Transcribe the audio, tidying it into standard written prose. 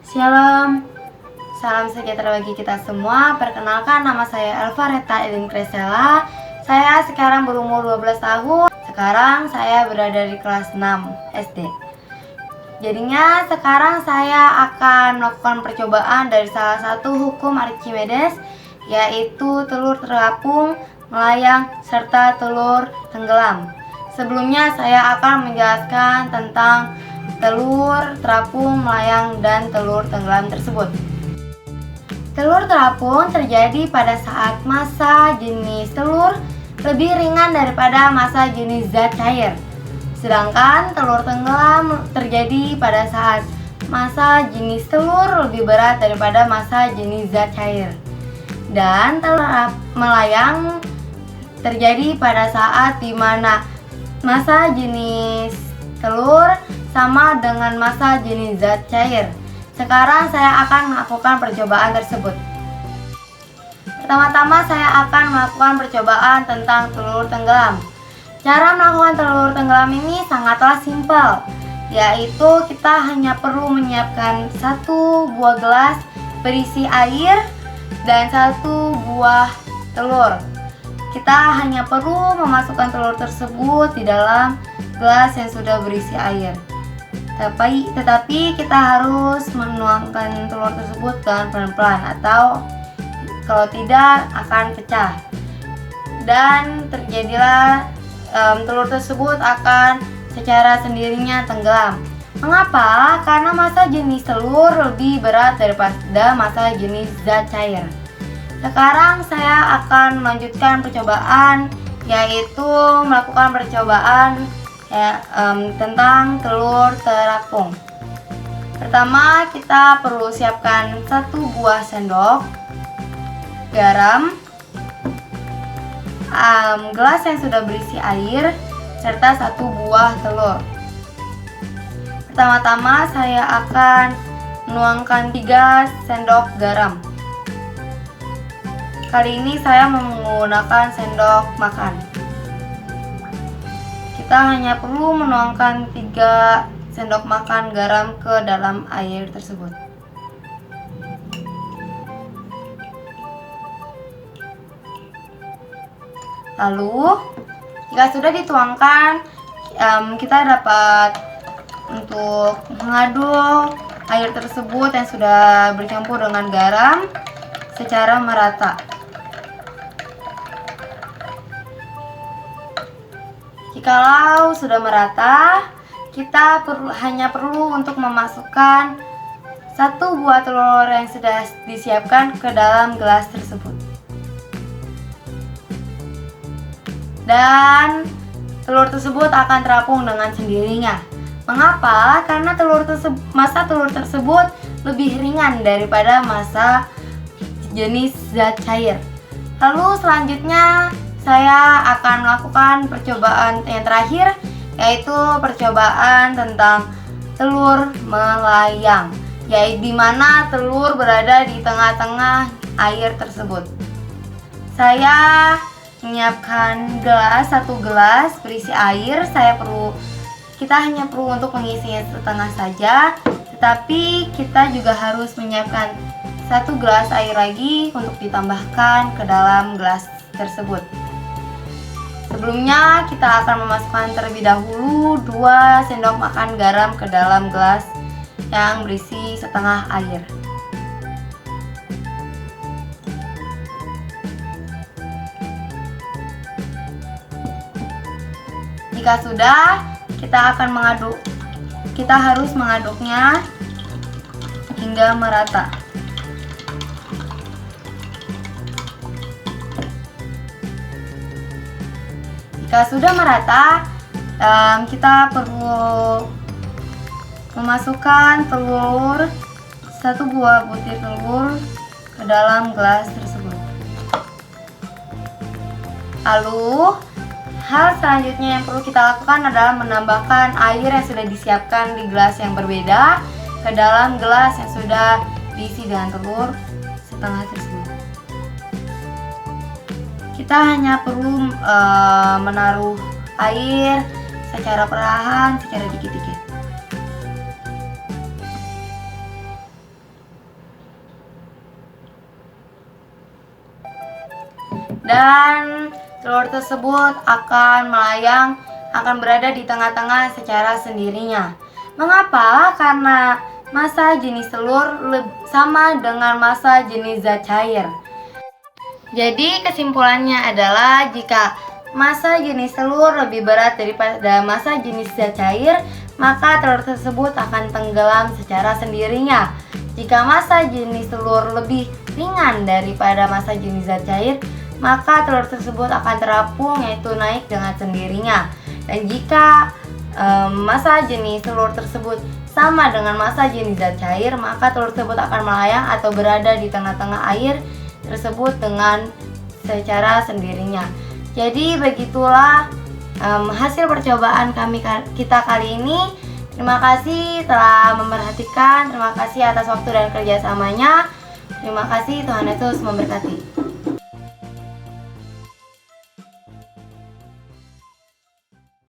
Shalom, salam sejahtera bagi kita semua. Perkenalkan, nama saya Elvareta Elin Kresela. Saya sekarang berumur 12 tahun. Sekarang saya berada di kelas 6 SD. Jadinya sekarang saya akan melakukan percobaan dari salah satu hukum Archimedes, yaitu telur terapung, melayang, serta telur tenggelam. Sebelumnya saya akan menjelaskan tentang telur terapung, melayang, dan telur tenggelam tersebut. Telur terapung terjadi pada saat massa jenis telur lebih ringan daripada massa jenis zat cair. Sedangkan telur tenggelam terjadi pada saat massa jenis telur lebih berat daripada massa jenis zat cair. Dan telur melayang terjadi pada saat dimana massa jenis telur sama dengan massa jenis zat cair. Sekarang saya akan melakukan percobaan tersebut. Pertama-tama saya akan melakukan percobaan tentang telur tenggelam. Cara melakukan telur tenggelam ini sangatlah simpel, yaitu kita hanya perlu menyiapkan satu buah gelas berisi air dan satu buah telur. Kita hanya perlu memasukkan telur tersebut di dalam gelas yang sudah berisi air. Tetapi kita harus menuangkan telur tersebut dengan pelan-pelan, atau kalau tidak akan pecah. Dan terjadilah telur tersebut akan secara sendirinya tenggelam. Mengapa? Karena massa jenis telur lebih berat daripada massa jenis zat cair. Sekarang saya akan melanjutkan percobaan, yaitu melakukan percobaan tentang telur terapung. Pertama, kita perlu siapkan 1 buah sendok garam, gelas yang sudah berisi air, serta 1 buah telur. Pertama-tama saya akan menuangkan 3 sendok garam. Kali ini saya menggunakan sendok makan. Kita hanya perlu menuangkan 3 sendok makan garam ke dalam air tersebut. Lalu, jika sudah dituangkan, kita dapat untuk mengaduk air tersebut yang sudah bercampur dengan garam secara merata. Jikalau sudah merata, kita hanya perlu untuk memasukkan 1 buah telur yang sudah disiapkan ke dalam gelas tersebut. Dan telur tersebut akan terapung dengan sendirinya. Mengapa? Karena massa telur tersebut lebih ringan daripada massa jenis zat cair. Lalu selanjutnya saya akan melakukan percobaan yang terakhir, yaitu percobaan tentang telur melayang, yaitu di mana telur berada di tengah-tengah air tersebut. Saya menyiapkan 1 gelas berisi air. Kita hanya perlu untuk mengisinya setengah saja, tetapi kita juga harus menyiapkan 1 gelas air lagi untuk ditambahkan ke dalam gelas tersebut. Sebelumnya kita akan memasukkan terlebih dahulu 2 sendok makan garam ke dalam gelas yang berisi setengah air. Jika sudah, kita harus mengaduknya hingga merata. Jika sudah merata, kita perlu memasukkan 1 buah butir telur ke dalam gelas tersebut. Lalu, hal selanjutnya yang perlu kita lakukan adalah menambahkan air yang sudah disiapkan di gelas yang berbeda ke dalam gelas yang sudah diisi dengan telur setengah tersebut. Kita hanya perlu menaruh air secara perlahan, secara dikit-dikit. dan telur tersebut akan melayang, akan berada di tengah-tengah secara sendirinya. Mengapa? Karena massa jenis telur sama dengan massa jenis zat cair. Jadi kesimpulannya adalah jika massa jenis telur lebih berat daripada massa jenis zat cair, maka telur tersebut akan tenggelam secara sendirinya. Jika massa jenis telur lebih ringan daripada massa jenis zat cair, maka telur tersebut akan terapung, yaitu naik dengan sendirinya. Dan jika massa jenis telur tersebut sama dengan massa jenis zat cair, maka telur tersebut akan melayang atau berada di tengah-tengah air tersebut dengan secara sendirinya. Jadi begitulah hasil percobaan kita kali ini. Terima kasih telah memperhatikan. Terima kasih atas waktu dan kerjasamanya. Terima kasih, Tuhan Yesus memberkati.